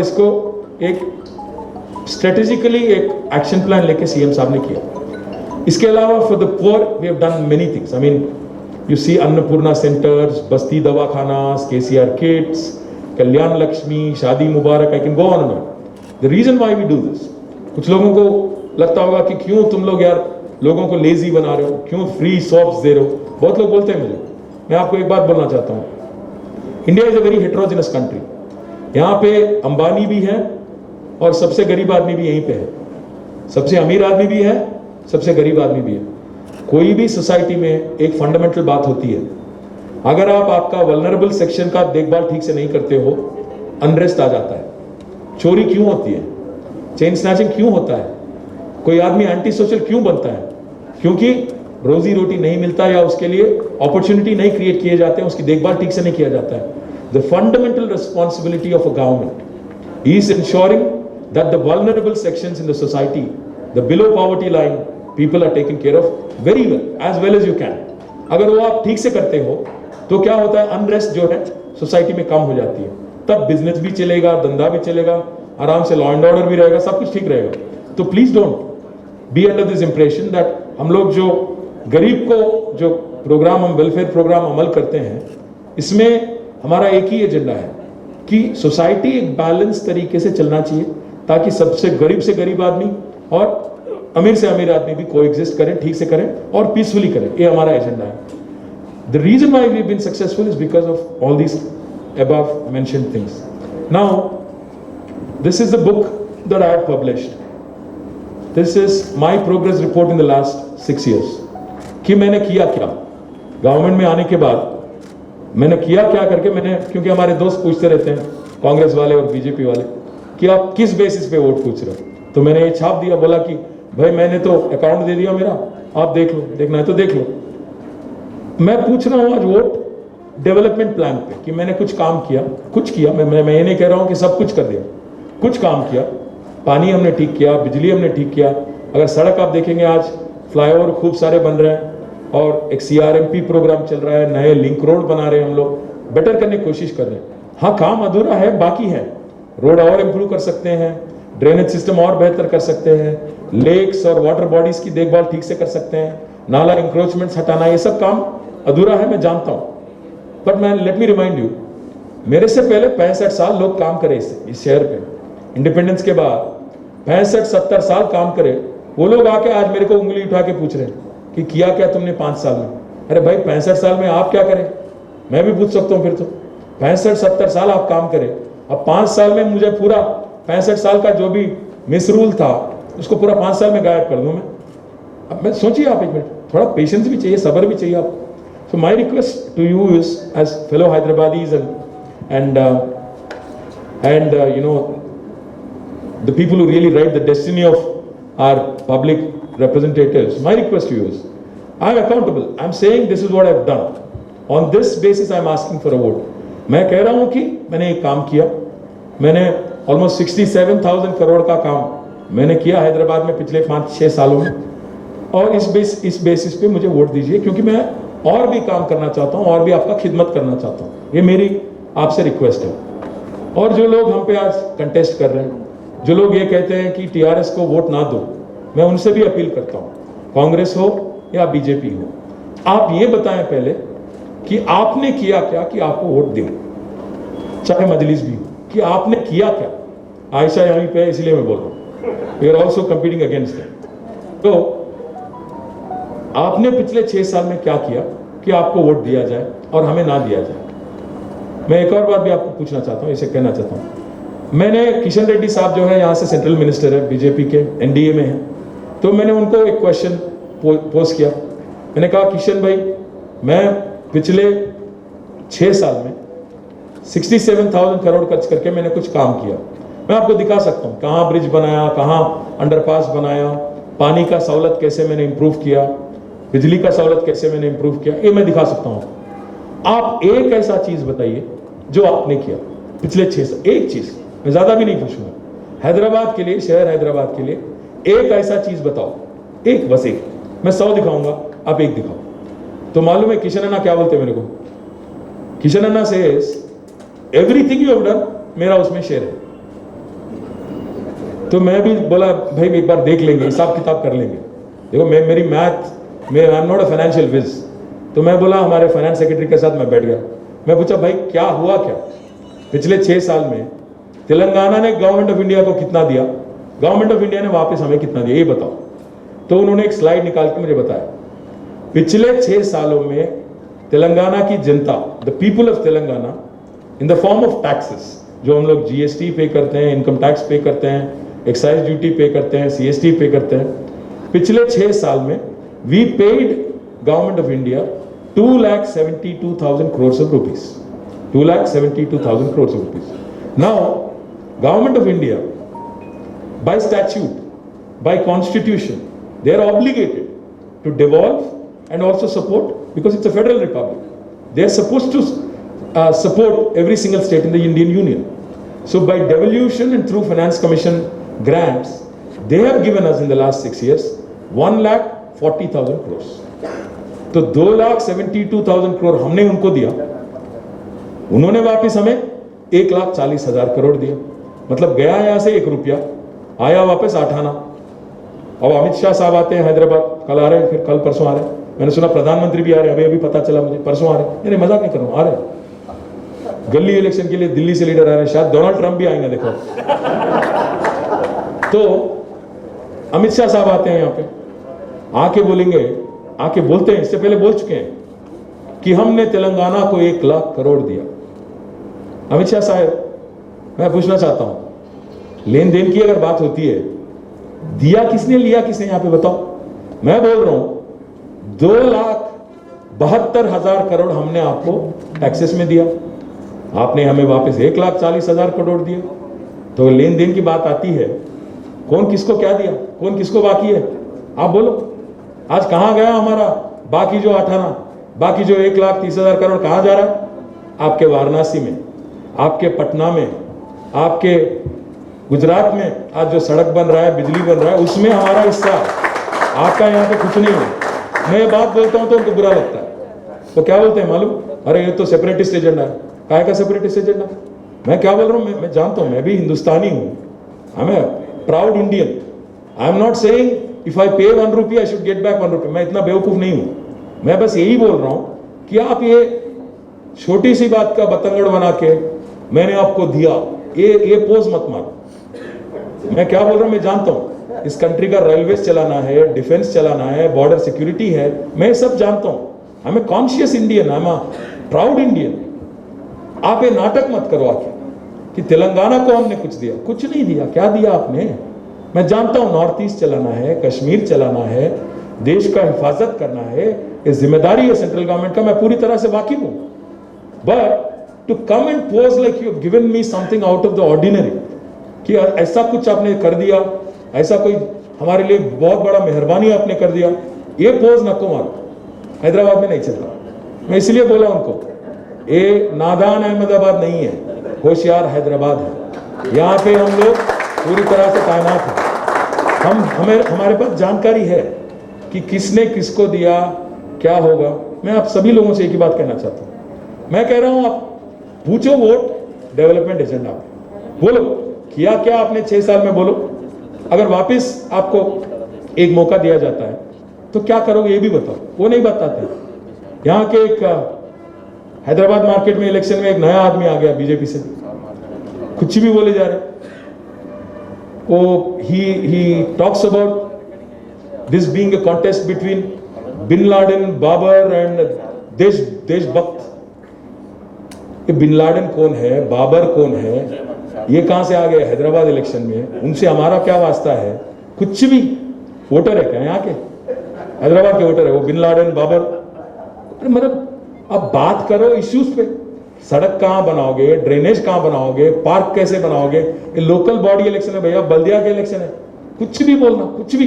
और इसको एक स्ट्रेटेजिकली एक एक्शन प्लान लेके सीएम साहब ने किया। इसके अलावा for the poor we have done many things. I mean you see Annapurna centres, बस्ती दवाखानास, KCR kits, Kalyana Lakshmi, Shaadi Mubarak, I can go on and on. The reason why we do this, कुछ लोगों को लगता होगा कि क्यों तुम लोग यार लोगों को लेजी बना रहे हो, क्यों फ्री सॉप्स दे रहे हो, बहुत लोग बोलते हैं मुझे। मैं आपको एक बात बोलना चाहता हूँ, India is a very heterogeneous country. यहाँ पे अंबानी भी है और सबसे गरीब आदमी भी यहीं पे है, सबसे अमीर आदमी भी है, सबसे गरीब आदमी भी है। कोई भी सोसाइटी में एक फंडामेंटल बात होती है, अगर आप आपका वल्नरेबल सेक्शन का देखभाल ठीक से नहीं करते हो, अनरेस्ट आ जाता है। चोरी क्यों होती है, चेन स्नैचिंग क्यों होता है, कोई आदमी एंटी सोशल क्यों बनता है? क्योंकि रोजी रोटी नहीं मिलता या उसके लिए अपॉर्चुनिटी नहीं क्रिएट किए जाते हैं, उसकी देखभाल ठीक से नहीं किया जाता है। The fundamental responsibility of a government is ensuring that the vulnerable sections in the society, the below poverty line people are taken care of very well as you can. अगर वो आप ठीक से करते हो तो क्या होता है, अनरेस्ट जो है सोसाइटी में कम हो जाती है, तब बिजनेस भी चलेगा, धंधा भी चलेगा, आराम से लॉ एंड ऑर्डर भी रहेगा, सब कुछ ठीक रहेगा। तो please don't be under this impression that हम लोग जो गरीब को जो प्रोग्राम, हम वेलफेयर प्रोग्राम अमल करते हैं, इसमें हमारा एक ही एजेंडा है कि सोसाइटी एक बैलेंस तरीके से चलना चाहिए, ताकि सबसे गरीब से गरीब आदमी और अमीर से अमीर आदमी भी कोएग्जिस्ट करें, ठीक से करें और पीसफुली करें। ये हमारा एजेंडा है। The reason why we have been successful is because of all these above mentioned things. Now, this is the book that I have published. This is my progress report in the last 6 years. कि मैंने किया क्या government में आने के बाद, मैंने किया क्या करके मैंने, क्योंकि हमारे दोस्त पूछते रहते हैं कांग्रेस वाले और बीजेपी वाले कि आप किस बेसिस पे वोट पूछ रहे हो, तो मैंने ये छाप दिया, बोला कि भाई मैंने तो अकाउंट दे दिया मेरा, आप देख लो, देखना है तो देख लो। मैं पूछ रहा हूं आज वोट डेवलपमेंट प्लान पे कि मैंने कुछ काम किया, कुछ किया। मैं ये नहीं कह रहा हूं कि सब कुछ कर दिया, कुछ काम किया। पानी हमने ठीक किया, बिजली हमने ठीक किया। अगर सड़क आप देखेंगे आज फ्लाईओवर खूब सारे बन रहे हैं और एक CRMP प्रोग्राम चल रहा है, नए लिंक रोड बना रहे हैं, हम लोग बेटर करने की कोशिश कर रहे हैं। हाँ, काम अधूरा है, बाकी है, रोड और इंप्रूव कर सकते हैं, ड्रेनेज सिस्टम और बेहतर कर सकते हैं, लेक्स और वाटर बॉडीज की देखभाल ठीक से कर सकते हैं, नाला इंक्रोचमेंट्स हटाना, ये सब काम अधूरा है, मैं जानता हूँ। बट मैं लेट मी रिमाइंड यू, मेरे से पहले 65 साल लोग काम करे इस शहर पे। इंडिपेंडेंस के बाद 65-70 साल काम करे वो लोग आके आज मेरे को उंगली उठा के पूछ रहे हैं कि किया क्या तुमने 5 साल में। अरे भाई 65 साल में आप क्या करें, मैं भी पूछ सकता हूँ फिर तो। 65-70 साल आप काम करें, अब 5 साल में मुझे पूरा 65 साल का जो भी मिसरूल था उसको पूरा 5 साल में गायब कर दूं मैं। अब मैं सोचिए आप एक मिनट, थोड़ा पेशेंस भी चाहिए, सब्र भी चाहिए आपको। So my request to you is, as fellow Hyderabadis and you know, the people who really write the destiny of our public representatives, my request to you is, I am accountable. I am saying this is what I have done. On this basis I am asking for a vote. मैं कह रहा हूँ कि मैंने एक काम किया, मैंने almost 67,000 करोड़ का काम मैंने किया हैदराबाद में पिछले 5-6 सालों में, और इस बेसिस पे मुझे वोट दीजिए, क्योंकि मैं और भी काम करना चाहता हूं, और भी आपका खिदमत करना चाहता हूं। ये मेरी आपसे रिक्वेस्ट है। और जो लोग हम पे आज कंटेस्ट कर रहे हैं, जो लोग ये कहते हैं कि TRS को वोट ना दो, मैं उनसे भी अपील करता हूं, कांग्रेस हो या बीजेपी हो, आप ये बताएं पहले कि आपने किया क्या कि आपको वोट दें, चाहे मजलिस भी हो, कि आपने किया क्या। आयशा यहीं पे, इसलिए मैं बोल रहा हूं, we are also competing against that. तो आपने पिछले 6 साल में क्या किया कि आपको वोट दिया जाए और हमें ना दिया जाए। मैं एक और बात भी आपको पूछना चाहता हूं, इसे कहना चाहता हूं। मैंने किशन रेड्डी साहब जो है यहाँ से सेंट्रल मिनिस्टर है, बीजेपी के NDA में है, तो मैंने उनको एक क्वेश्चन पोस्ट किया। मैंने कहा किशन भाई, मैं पिछले 6 साल में 67,000 करोड़ खर्च करके मैंने कुछ काम किया, मैं आपको दिखा सकता हूँ कहाँ ब्रिज बनाया, कहाँ अंडरपास बनाया, पानी का सहूलत कैसे मैंने इंप्रूव किया, बिजली का सहूलत कैसे मैंने इंप्रूव किया, ये मैं दिखा सकता हूँ। आप एक ऐसा चीज बताइए जो आपने किया पिछले 6 साल, एक चीज, मैं ज्यादा भी नहीं पूछूंगा, हैदराबाद के लिए, शहर हैदराबाद के लिए एक ऐसा चीज बताओ, एक, बस एक। मैं 100 दिखाऊंगा, आप एक दिखाओ। तो मालूम है किशन अन्ना क्या बोलते हैं मेरे को? Kishan Anna says everything you have done, मेरा उसमें शेयर है। तो मैं भी बोला भाई एक बार देख लेंगे, हिसाब किताब कर लेंगे। देखो मेरी मैथ में I am not a financial whiz, तो मैं बोला हमारे फाइनेंस सेक्रेटरी के साथ मैं बैठ गया। मैं पूछा भाई क्या हुआ क्या, पिछले 6 साल में तेलंगाना ने गवर्नमेंट ऑफ इंडिया को कितना दिया, गवर्नमेंट ऑफ इंडिया ने वापस हमें कितना दिया, ये बताओ। तो उन्होंने एक स्लाइड निकाल के मुझे बताया, पिछले 6 सालों में तेलंगाना की जनता, the people of Telangana, in the form of taxes, जो हम लोग जीएसटी पे करते हैं, इनकम टैक्स पे करते हैं, एक्साइज ड्यूटी पे करते हैं, सीएसटी पे करते हैं, पिछले 6 साल में we paid government of India 2,72,000 crores of rupees. 2,72,000 crores of rupees. Now, government of India, by statute, by constitution, they are obligated to devolve and also support, because it's a federal republic. They are supposed to support every single state in the Indian Union. So by devolution and through Finance Commission grants, they have given us in the last 6 years 1,40,000 crores. तो 2,72,000 करोड़ हमने उनको दिया, उन्होंने वापस हमें 1,40,000 करोड़ दिया। मतलब गया यहां से 1 रुपया, आया वापस 8 आना। अब अमित शाह साहब आते हैं हैदराबाद, कल आ रहे हैं, फिर कल परसों आ रहे हैं। मैंने सुना प्रधानमंत्री भी आ रहे हैं, अभी पता चला मुझे, परसों आ रहे हैं। नहीं मजाक नहीं कर रहा हूं, आ रहे हैं। गली इलेक्शन के लिए दिल्ली से लीडर आ रहे हैं, शायद डोनाल्ड ट्रंप भी आएंगे, देखो। तो अमित शाह साहब आते हैं यहाँ पे, आके बोलेंगे, आके बोलते हैं, इससे पहले बोल चुके हैं कि हमने तेलंगाना को 1 लाख करोड़ दिया। अमित शाह साहब, मैं पूछना चाहता हूं, लेन देन की अगर बात होती है, दिया किसने, लिया किसने, यहां पे बताओ। मैं बोल रहा हूं 2,72,000 करोड़ हमने आपको टैक्सेस में दिया, आपने हमें वापस 1,40,000 करोड़ दिया। तो लेन देन की बात आती है, कौन किसको क्या दिया, कौन किसको बाकी है, आप बोलो। आज कहां गया हमारा बाकी जो 8 आना, बाकी जो 1,30,000 करोड़ कहां जा रहा है? आपके वाराणसी में, आपके पटना में, आपके गुजरात में आज जो सड़क बन रहा है, बिजली बन रहा है, उसमें हमारा हिस्सा, आपका यहाँ पे कुछ नहीं है। मैं ये बात बोलता हूं तो उनको बुरा लगता है, तो क्या बोलते हैं मालूम, अरे ये तो सेपरेटिस्ट एजेंडा है। काय का सेपरेटिस्ट एजेंडा? मैं क्या बोल रहा हूं, मैं जानता हूं, मैं भी हिंदुस्तानी हूं, I am proud Indian. I am not saying if I पे 1 रुपी आई शुड गेट बैक 1 रुपी, मैं इतना बेवकूफ नहीं हूं। मैं बस यही बोल रहा हूं कि आप ये छोटी सी बात का बतंगड़ बना के मैंने आपको दिया, ये पोज मत मारो। मैं क्या बोल रहा हूं, मैं जानता हूं इस कंट्री का रेलवेज चलाना है, डिफेंस चलाना है, बॉर्डर सिक्योरिटी है, मैं सब जानता हूं। I am a conscious Indian, I am a proud Indian. आप ये नाटक मत करो आके कि तेलंगाना को हमने कुछ दिया, कुछ नहीं दिया। क्या दिया आपने? मैं जानता हूं नॉर्थ ईस्ट चलाना है, कश्मीर चलाना है, देश का हिफाजत करना है, ये जिम्मेदारी है सेंट्रल गवर्नमेंट का, मैं पूरी तरह से वाकिफ हूं। But to come and pose like you have given me something out of the ordinary, कि ऐसा कुछ आपने कर दिया, ऐसा कोई हमारे लिए बहुत बड़ा मेहरबानी आपने कर दिया, ये पोज नको मारो। हैदराबाद में नहीं चलता। मैं इसलिए बोला उनको, ये नादान अहमदाबाद नहीं है, होशियार हैदराबाद है। यहाँ पे हम लोग पूरी तरह से तैनात हैं। हमारे पास जानकारी है कि किसने किसको दिया, क्या होगा। मैं आप सभी लोगों से एक ही बात कहना चाहता हूँ। मैं कह रहा हूँ, आप पूछो वोट डेवलपमेंट एजेंडा, बोलो किया क्या आपने 6 साल में, बोलो। अगर वापस आपको एक मौका दिया जाता है तो क्या करोगे, ये भी बताओ। वो नहीं बताते। यहाँ के एक हैदराबाद मार्केट में इलेक्शन में एक नया आदमी आ गया बीजेपी से, कुछ भी बोले जा रहे। वो ही talks about this being a contest between bin Laden, Babur and देशभक्त। ये बिन लादेन कौन है, बाबर कौन है, ये कहां से आ गए हैदराबाद इलेक्शन में? उनसे हमारा क्या वास्ता है? कुछ भी। वोटर है क्या यहाँ के? हैदराबाद के वोटर है वो, बिन लादेन, बाबर। मतलब अब बात करो इश्यूज पे। सड़क कहां बनाओगे, ड्रेनेज कहां बनाओगे, पार्क कैसे बनाओगे? ये लोकल बॉडी इलेक्शन है भैया, बल्दिया के इलेक्शन है। कुछ भी बोलना, कुछ भी।